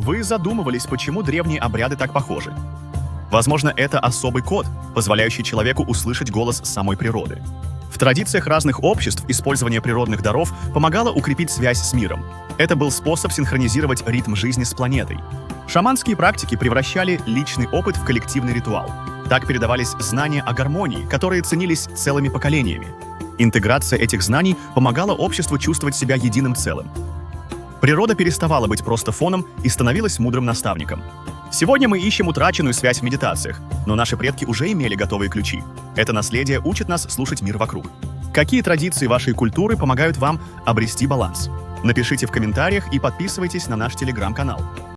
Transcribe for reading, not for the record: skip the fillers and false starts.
Вы задумывались, почему древние обряды так похожи? Возможно, это особый код, позволяющий человеку услышать голос самой природы. В традициях разных обществ использование природных даров помогало укрепить связь с миром. Это был способ синхронизировать ритм жизни с планетой. Шаманские практики превращали личный опыт в коллективный ритуал. Так передавались знания о гармонии, которые ценились целыми поколениями. Интеграция этих знаний помогала обществу чувствовать себя единым целым. Природа переставала быть просто фоном и становилась мудрым наставником. Сегодня мы ищем утраченную связь в медитациях, но наши предки уже имели готовые ключи. Это наследие учит нас слушать мир вокруг. Какие традиции вашей культуры помогают вам обрести баланс? Напишите в комментариях и подписывайтесь на наш телеграм-канал.